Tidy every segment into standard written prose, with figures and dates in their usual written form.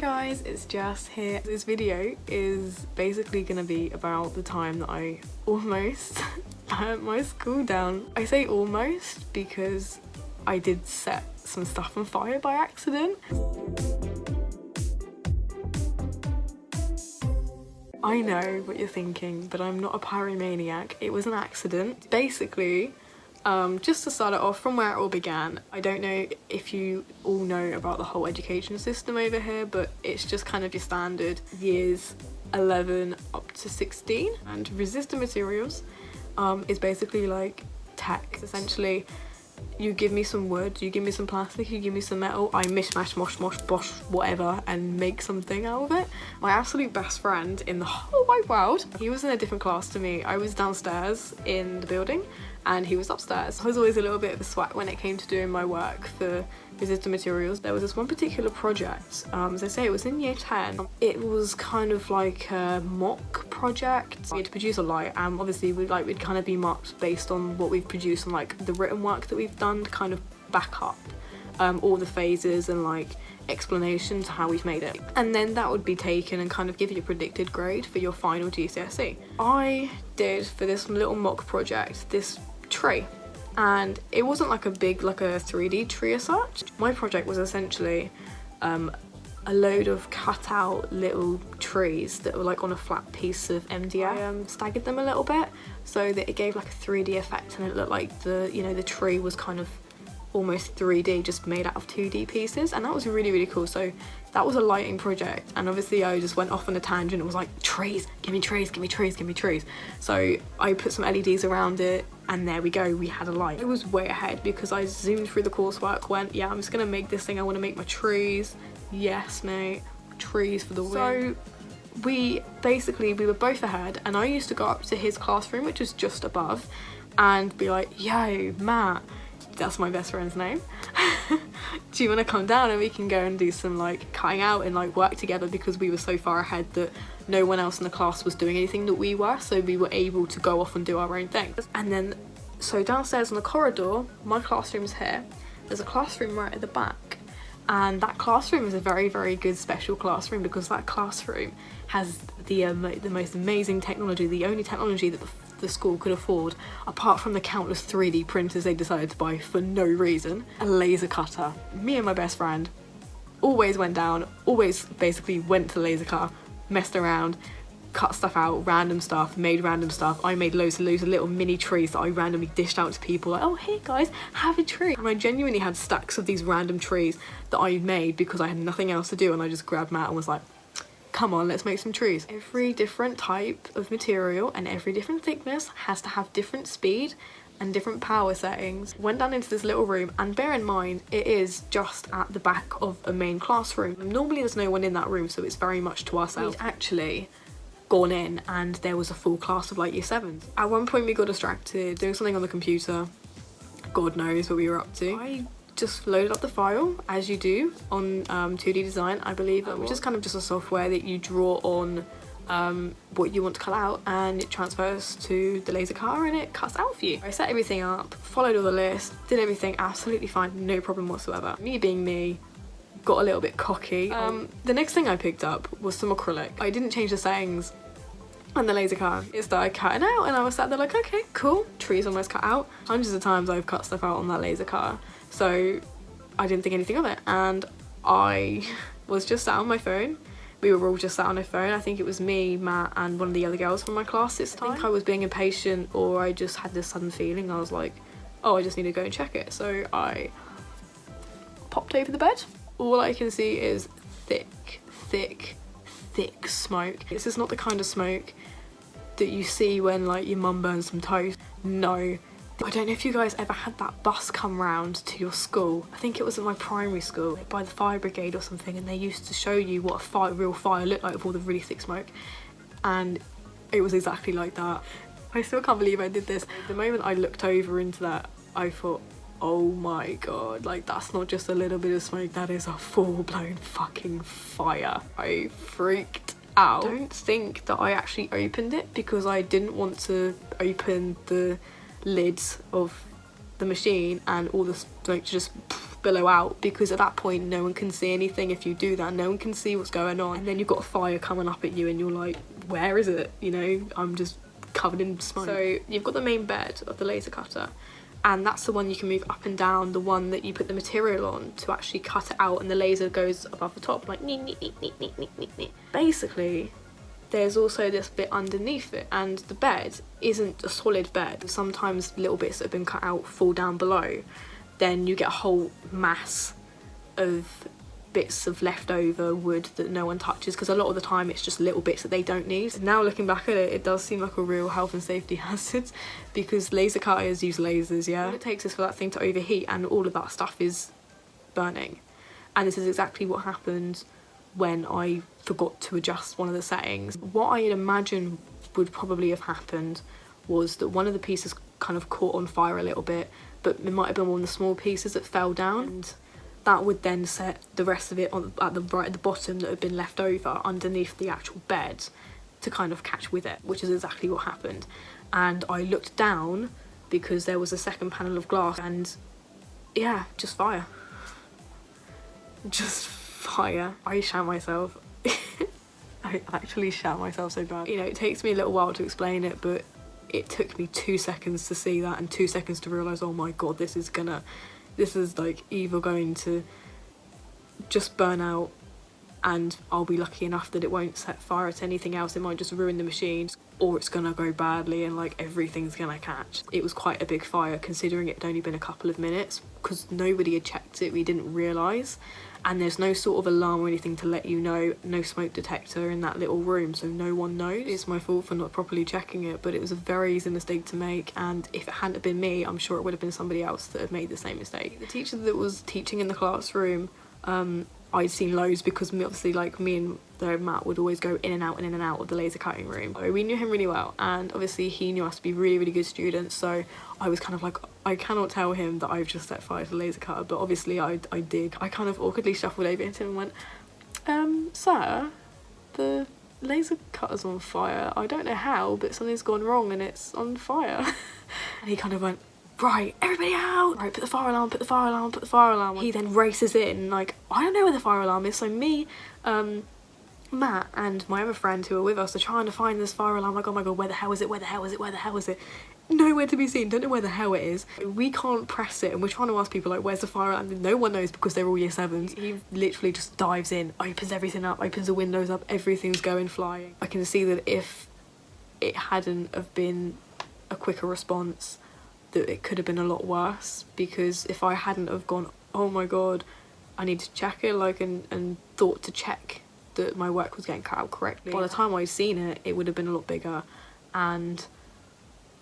guys, it's Jess here. This video is basically gonna be about the time that I almost burnt my school down. I say almost because I did set some stuff on fire by accident. I know what you're thinking, but I'm not a pyromaniac. It was an accident. Basically, just to start it off from where it all began, I don't know if you all know about the whole education system over here, but it's just kind of your standard years 11 up to 16. And resistant materials is basically like tech. Essentially, you give me some wood, you give me some plastic, you give me some metal, I mishmash, mosh, bosh, whatever, and make something out of it. My absolute best friend in the whole wide world, he was in a different class to me. I was downstairs in the building and he was upstairs. I was always a little bit of a sweat when it came to doing my work for resistant materials. There was this one particular project, as I say, it was in year 10. It was kind of like a mock project. We had to produce a light, and obviously we'd kind of be marked based on what we've produced and like the written work that we've done to kind of back up all the phases and like explanation to how we've made it. And then that would be taken and kind of give you a predicted grade for your final GCSE. I did, for this little mock project, this tree. And it wasn't like a big, like a 3D tree as such. My project was essentially a load of cut out little trees that were like on a flat piece of MDF. I staggered them a little bit so that it gave like a 3D effect, and it looked like the tree was kind of almost 3D, just made out of 2D pieces, and that was really cool. So that was a lighting project, and obviously I just went off on a tangent and was like, trees, give me trees, give me trees, give me trees. So I put some LEDs around it, and there we go, we had a light. I was way ahead because I zoomed through the coursework, went, yeah, I'm just gonna make this thing, I want to make my trees. Yes mate, trees for the win. So we were both ahead, and I used to go up to his classroom, which was just above, and be like, yo Matt, that's my best friend's name, do you want to come down and we can go and do some like cutting out and like work together, because we were so far ahead that no one else in the class was doing anything that we were, so we were able to go off and do our own thing. And then so downstairs in the corridor, my classroom's here, there's a classroom right at the back, and that classroom is a very good special classroom because that classroom has the most amazing technology, the only technology that the school could afford, apart from the countless 3D printers they decided to buy for no reason. A laser cutter. Me and my best friend always went down, always basically went to the laser cutter, messed around, cut stuff out, random stuff, made random stuff. I made loads of little mini trees that I randomly dished out to people, like, oh hey guys, have a tree. And I genuinely had stacks of these random trees that I made because I had nothing else to do, and I just grabbed Matt and was like, come on, let's make some trees. Every different type of material and every different thickness has to have different speed and different power settings. Went down into this little room, and bear in mind, it is just at the back of a main classroom. Normally there's no one in that room, so it's very much to ourselves. We'd actually gone in and there was a full class of like year 7s. At one point we got distracted doing something on the computer. God knows what we were up to. I just loaded up the file, as you do on 2D design, I believe, which is kind of just a software that you draw on what you want to cut out, and it transfers to the laser cutter and it cuts out for you. I set everything up, followed all the list, did everything absolutely fine, no problem whatsoever. Me being me, got a little bit cocky. The next thing I picked up was some acrylic. I didn't change the settings on the laser cutter. It started cutting out, and I was sat there like, okay, cool, tree's almost cut out. Hundreds of times I've cut stuff out on that laser cutter, so I didn't think anything of it, and I was just sat on my phone. We were all just sat on our phone. I think it was me, Matt, and one of the other girls from my class this time. I think I was being impatient, or I just had this sudden feeling. I was like, oh, I just need to go and check it. So I popped over the bed. All I can see is thick smoke. This is not the kind of smoke that you see when like your mum burns some toast. No. I don't know if you guys ever had that bus come round to your school. I think it was at my primary school, by the fire brigade or something, and they used to show you what a real fire looked like with all the really thick smoke, and it was exactly like that. I still can't believe I did this. The moment I looked over into that, I thought, oh my god, like that's not just a little bit of smoke, that is a full-blown fucking fire. I freaked out. I don't think that I actually opened it because I didn't want to open the lids of the machine and all the smoke to just billow out, because at that point no one can see anything. If you do that, no one can see what's going on, and then you've got a fire coming up at you and you're like, where is it? You know, I'm just covered in smoke. So you've got the main bed of the laser cutter, and that's the one you can move up and down, the one that you put the material on to actually cut it out, and the laser goes above the top like nee, nee, nee, nee, nee, nee, nee. Basically, there's also this bit underneath it, and the bed isn't a solid bed. Sometimes little bits that have been cut out fall down below, then you get a whole mass of bits of leftover wood that no one touches, because a lot of the time it's just little bits that they don't need. Now looking back at it, it does seem like a real health and safety hazard, because laser cutters use lasers, yeah? All it takes is for that thing to overheat and all of that stuff is burning. And this is exactly what happened when I forgot to adjust one of the settings. What I imagine would probably have happened was that one of the pieces kind of caught on fire a little bit, but it might have been one of the small pieces that fell down, and that would then set the rest of it on at the bottom that had been left over underneath the actual bed to kind of catch with it, which is exactly what happened. And I looked down because there was a second panel of glass, and yeah, just fire. Just fire. I shat myself. I actually shat myself so bad. You know, it takes me a little while to explain it, but it took me 2 seconds to see that and 2 seconds to realise, oh my god, this is like either going to just burn out and I'll be lucky enough that it won't set fire to anything else, it might just ruin the machine, or it's gonna go badly and like everything's gonna catch. It was quite a big fire considering it had only been a couple of minutes, because nobody had checked it, we didn't realise, and there's no sort of alarm or anything to let you know, no smoke detector in that little room, so no one knows. It's my fault for not properly checking it, but it was a very easy mistake to make, and if it hadn't been me, I'm sure it would have been somebody else that had made the same mistake. The teacher that was teaching in the classroom, I'd seen loads, because obviously like me and Matt would always go in and out of the laser cutting room. So we knew him really well, and obviously he knew us to be really, really good students, so I was kind of like, I cannot tell him that I've just set fire to the laser cutter, but obviously I did. I kind of awkwardly shuffled over to him and went, sir, the laser cutter's on fire. I don't know how, but something's gone wrong and it's on fire. And he kind of went, right, everybody out! Right, put the fire alarm, put the fire alarm, put the fire alarm. He then races in, like, I don't know where the fire alarm is, so me, Matt and my other friend who are with us are trying to find this fire alarm, like, oh my god, where the hell is it, where the hell is it, where the hell is it? Nowhere to be seen, don't know where the hell it is. We can't press it, and we're trying to ask people, like, where's the fire alarm? And no one knows because they're all year 7s. He literally just dives in, opens everything up, opens the windows up, everything's going flying. I can see that if it hadn't have been a quicker response, that it could have been a lot worse, because if I hadn't have gone, oh my god, I need to check it, like, and thought to check that my work was getting cut out correctly, by the time I'd seen it, it would have been a lot bigger. And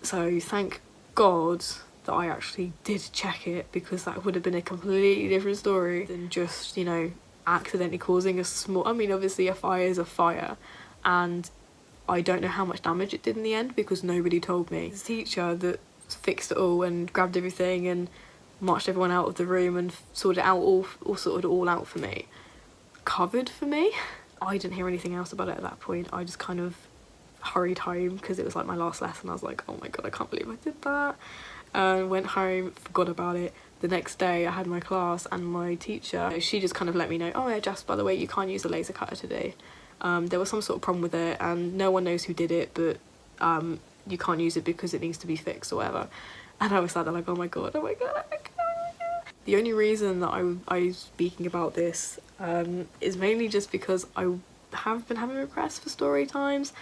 so thank god that I actually did check it, because that would have been a completely different story than just, you know, accidentally causing a small, I mean, obviously a fire is a fire, and I don't know how much damage it did in the end because nobody told me. The teacher that fixed it all and grabbed everything and marched everyone out of the room and sorted it all out for me, covered for me. I didn't hear anything else about it at that point. I just kind of hurried home because it was like my last lesson. I was like, oh my god, I can't believe I did that. Went home, forgot about it. The next day I had my class, and my teacher, she just kind of let me know, oh yeah, Jess, by the way, you can't use the laser cutter today. There was some sort of problem with it and no one knows who did it, but you can't use it because it needs to be fixed or whatever. And I was sat there like, oh my god, oh my god, oh my god, oh my god. The only reason that I'm speaking about this is mainly just because I have been having requests for story times,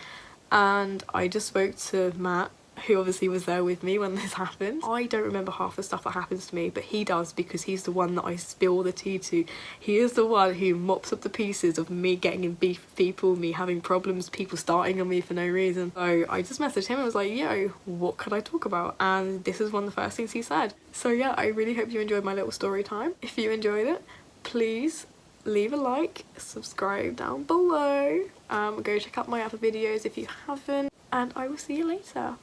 and I just spoke to Matt, who obviously was there with me when this happened. I don't remember half the stuff that happens to me, but he does, because he's the one that I spill the tea to. He is the one who mops up the pieces of me getting in beef with people, me having problems, people starting on me for no reason. So I just messaged him and was like, yo, what could I talk about? And this is one of the first things he said. So yeah, I really hope you enjoyed my little story time. If you enjoyed it, please leave a like, subscribe down below, go check out my other videos if you haven't, and I will see you later.